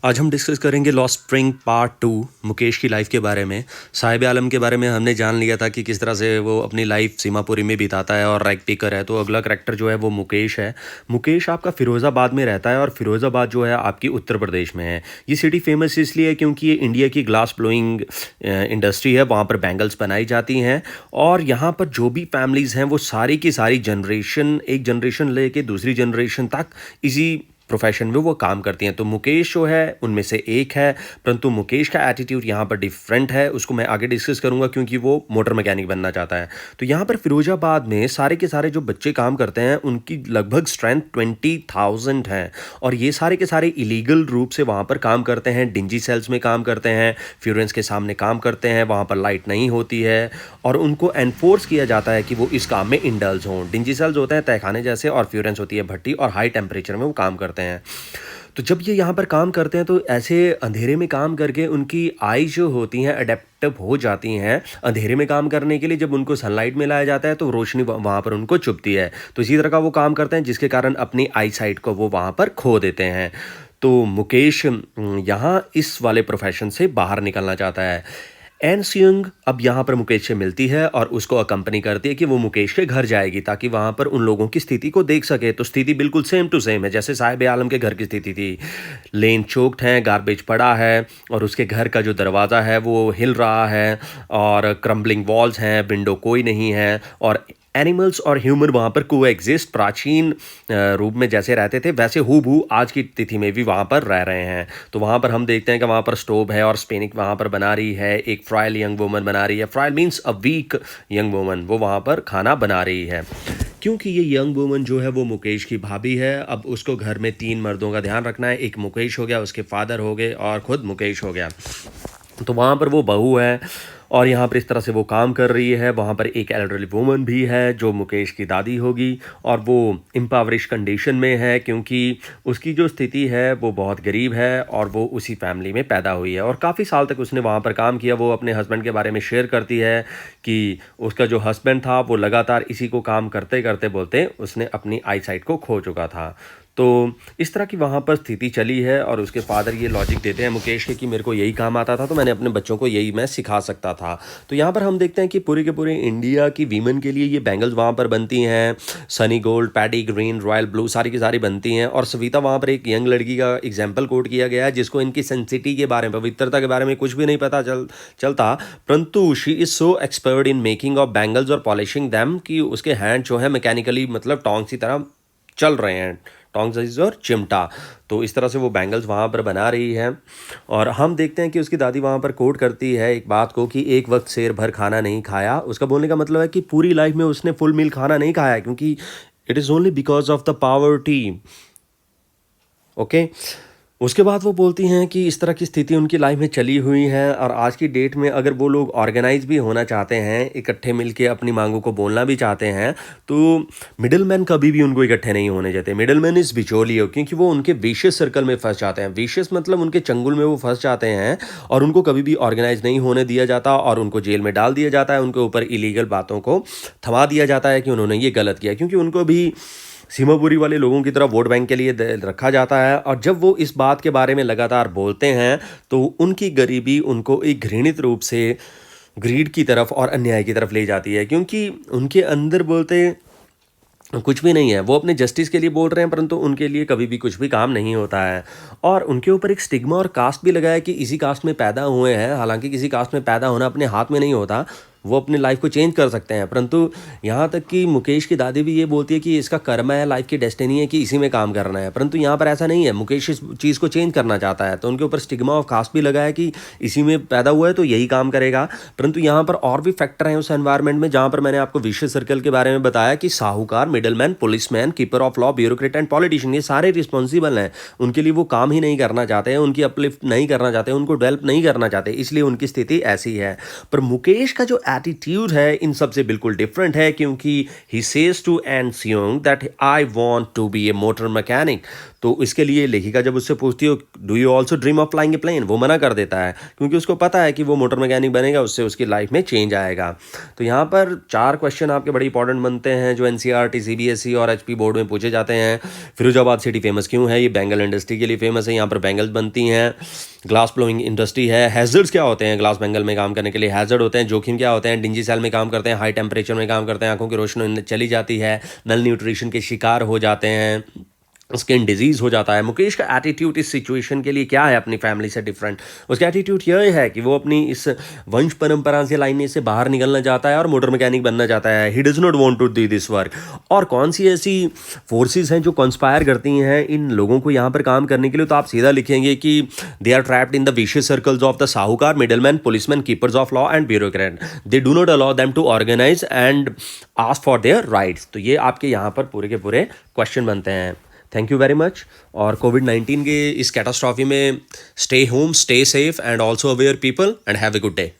आज हम डिस्कस करेंगे लॉस्ट स्प्रिंग पार्ट 2 मुकेश की लाइफ के बारे में। साहिब आलम के बारे में हमने जान लिया था कि किस तरह से वो अपनी लाइफ सीमापुरी में बिताता है और रैग पिकर है। तो अगला करैक्टर जो है वो मुकेश है। मुकेश आपका फ़िरोज़ाबाद में रहता है और फ़िरोज़ाबाद जो है आपकी उत्तर प्रदेश में है। ये सिटी फेमस इसलिए है क्योंकि ये इंडिया की ग्लास ब्लोइंग इंडस्ट्री है। वहाँ पर बैंगल्स बनाई जाती हैं और यहाँ पर जो भी फैमिलीज़ हैं वो सारी की सारी जनरेशन एक जनरेशन लेके दूसरी जनरेशन तक इसी प्रोफेशन में वो काम करती हैं। तो मुकेश जो है उनमें से एक है, परंतु मुकेश का एटीट्यूड यहाँ पर डिफरेंट है। उसको मैं आगे डिस्कस करूँगा क्योंकि वो मोटर मैकेनिक बनना चाहता है। तो यहाँ पर फ़िरोज़ाबाद में सारे के सारे जो बच्चे काम करते हैं उनकी लगभग स्ट्रेंथ 20,000 है और ये सारे के सारे इलीगल रूप से वहाँ पर काम करते हैं। डिंजी सेल्स में काम करते हैं, फ्यूरेंस के सामने काम करते हैं, वहाँ पर लाइट नहीं होती है और उनको एनफोर्स किया जाता है कि वो इस काम में इंडल्ज हों। डिंजी सेल्स होते हैं तहखाने जैसे और फ्यूरेंस होती है भट्टी और हाई टेम्परेचर में वो काम करते हैं। तो जब ये यहाँ पर काम करते हैं तो ऐसे अंधेरे में काम करके उनकी आई जो होती हैं अडेप्टिव हो जाती हैं अंधेरे में काम करने के लिए। जब उनको सनलाइट में लाया जाता है तो रोशनी वहाँ पर उनको चुभती है। तो इसी तरह का वो काम करते हैं जिसके कारण अपनी आई साइट को वो वहाँ पर खो देते हैं। तो मुकेश यहाँ इस वाले प्रोफेशन से बाहर निकलना चाहता है। एन सियंग अब यहाँ पर मुकेश से मिलती है और उसको अकम्पनी करती है कि वो मुकेश के घर जाएगी ताकि वहाँ पर उन लोगों की स्थिति को देख सके। तो स्थिति बिल्कुल सेम टू सेम है जैसे साहिब आलम के घर की स्थिति थी। लेन चोक्ड है, गार्बेज पड़ा है और उसके घर का जो दरवाज़ा है वो हिल रहा है और क्रम्बलिंग वॉल्स हैं, विंडो कोई नहीं है और एनिमल्स और ह्यूमन वहाँ पर को एग्जिस्ट प्राचीन रूप में जैसे रहते थे वैसे हूबहू आज की तिथि में भी वहाँ पर रह रहे हैं। तो वहाँ पर हम देखते हैं कि वहाँ पर स्टोव है और स्पेनिक वहाँ पर बना रही है, एक फ्राइल यंग वुमन बना रही है। Frail means a weak young woman, वो वहाँ पर खाना बना रही है। क्योंकि ये यंग वुमन जो है वो मुकेश की भाभी है। अब उसको घर में 3 मर्दों का ध्यान रखना है। एक मुकेश हो गया, उसके फादर हो गए और ख़ुद मुकेश हो गया। तो वहाँ पर वो बहू है और यहाँ पर इस तरह से वो काम कर रही है। वहाँ पर एक एल्डरली वूमन भी है जो मुकेश की दादी होगी और वो इम्पावरिश कंडीशन में है क्योंकि उसकी जो स्थिति है वो बहुत गरीब है और वो उसी फैमिली में पैदा हुई है और काफ़ी साल तक उसने वहाँ पर काम किया। वो अपने हस्बैंड के बारे में शेयर करती है कि उसका जो हस्बैंड था वो लगातार इसी को काम करते करते बोलते उसने अपनी आई साइट को खो चुका था। तो इस तरह की वहाँ पर स्थिति चली है और उसके फादर ये लॉजिक देते हैं मुकेश के कि मेरे को यही काम आता था तो मैंने अपने बच्चों को यही मैं सिखा सकता था। तो यहाँ पर हम देखते हैं कि पूरे के पूरे इंडिया की वीमेन के लिए ये बैंगल्स वहाँ पर बनती हैं। Sunny gold, paddy green, royal blue सारी की सारी बनती हैं और सविता वहाँ पर एक यंग लड़की का एग्जाम्पल कोट किया गया है जिसको इनकी सेंसिटी के बारे में, पवित्रता के बारे में कुछ भी नहीं पता चलता, परंतु she is so expert in making of bangles और पॉलिशिंग दैम कि उसके हैंड जो है मैकेनिकली मतलब टोंग की तरह चल रहे हैं, टोंग और चिमटा। तो इस तरह से वो बैंगल्स वहाँ पर बना रही है और हम देखते हैं कि उसकी दादी वहाँ पर कोट करती है एक बात को कि एक वक्त शेर भर खाना नहीं खाया। उसका बोलने का मतलब है कि पूरी लाइफ में उसने फुल मील खाना नहीं खाया क्योंकि it is only because of the poverty. Okay, उसके बाद वो बोलती हैं कि इस तरह की स्थिति उनकी लाइफ में चली हुई है और आज की डेट में अगर वो लोग ऑर्गेनाइज भी होना चाहते हैं, इकट्ठे मिलके अपनी मांगों को बोलना भी चाहते हैं, तो मिडिल मैन कभी भी उनको इकट्ठे नहीं होने देते। मिडिल मैन इज़ बिचौलिए क्योंकि वो उनके विशियस सर्कल में फंस जाते हैं। विशियस मतलब उनके चंगुल में वो फंस जाते हैं और उनको कभी भी ऑर्गेनाइज नहीं होने दिया जाता और उनको जेल में डाल दिया जाता है। उनके ऊपर इलीगल बातों को थमा दिया जाता है कि उन्होंने ये गलत किया क्योंकि उनको भी सीमापुरी वाले लोगों की तरह वोट बैंक के लिए रखा जाता है। और जब वो इस बात के बारे में लगातार बोलते हैं तो उनकी गरीबी उनको एक घृणित रूप से ग्रीड की तरफ और अन्याय की तरफ ले जाती है क्योंकि उनके अंदर बोलते कुछ भी नहीं है। वो अपने जस्टिस के लिए बोल रहे हैं परंतु उनके लिए कभी भी कुछ भी काम नहीं होता है और उनके ऊपर एक स्टिग्मा और कास्ट भी लगा है कि इसी कास्ट में पैदा हुए हैं। हालांकि किसी कास्ट में पैदा होना अपने हाथ में नहीं होता, वो अपनी लाइफ को चेंज कर सकते हैं। परंतु यहाँ तक कि मुकेश की दादी भी ये बोलती है कि इसका कर्म है, लाइफ की डेस्टिनी है कि इसी में काम करना है। परंतु यहाँ पर ऐसा नहीं है, मुकेश इस चीज़ को चेंज करना चाहता है तो उनके ऊपर स्टिग्मा ऑफ कास्ट भी लगा है कि इसी में पैदा हुआ है तो यही काम करेगा। परंतु यहाँ पर और भी फैक्टर हैं उस एनवायरनमेंट में जहाँ पर मैंने आपको विशियस सर्कल के बारे में बताया कि साहूकार, middleman, policeman, keeper of law, bureaucrat and politician, ये सारे रिस्पॉन्सिबल हैं। उनके लिए वो काम ही नहीं करना चाहते हैं, उनकी अपलिफ्ट नहीं करना चाहते, उनको डेवलप नहीं करना चाहते, इसलिए उनकी स्थिति ऐसी है। पर मुकेश का जो एटीट्यूड है इन सबसे बिल्कुल डिफरेंट है, क्योंकि he says to Ahn Seong that I want to be a motor mechanic. तो इसके लिए लेखिका जब उससे पूछती हो do you also dream of flying a plane, वो मना कर देता है क्योंकि उसको पता है कि वो मोटर मैकेनिक बनेगा, उससे उसकी लाइफ में चेंज आएगा। तो यहाँ पर 4 क्वेश्चन आपके बड़े इंपॉर्टेंट बनते हैं जो एनसीईआरटी, सीबीएसई और एचपी बोर्ड में पूछे जाते हैं। फिरोजाबाद सिटी फेमस क्यों है? ये बैंगल इंडस्ट्री के लिए फेमस है, यहाँ पर बैंगल्स बनती हैं। ग्लास ब्लोइंग इंडस्ट्री है। हैजर्ड्स क्या होते हैं ग्लास बैंगल में काम करने के लिए? हैजर्ड होते हैं, जोखिम क्या होते हैं? डिंजी सेल में काम करते हैं, हाई टेम्परेचर में काम करते हैं, आंखों की रोशनी चली जाती है, नल न्यूट्रिशन के शिकार हो जाते हैं, स्किन डिजीज़ हो जाता है। मुकेश का एटीट्यूड इस सिचुएशन के लिए क्या है अपनी फैमिली से डिफरेंट? उसका एटीट्यूड यह है कि वो अपनी इस वंश परंपरा से लाइने से बाहर निकलना चाहता है और मोटर मैकेनिक बनना चाहता है। He does not want to do this work. और कौन सी ऐसी फोर्सेस हैं जो कंस्पायर करती हैं इन लोगों को यहाँ पर काम करने के लिए? तो आप सीधा लिखेंगे कि they are trapped in the vicious circles of the sahukar, middleman, policeman, keepers of law and bureaucrat. They do not allow them to organise and ask for their rights. तो ये आपके यहाँ पर पूरे के पूरे क्वेश्चन बनते हैं। Thank you very much. और कोविड-19 के इस कैटास्ट्रॉफी में stay home, stay safe and also aware people and have a good day.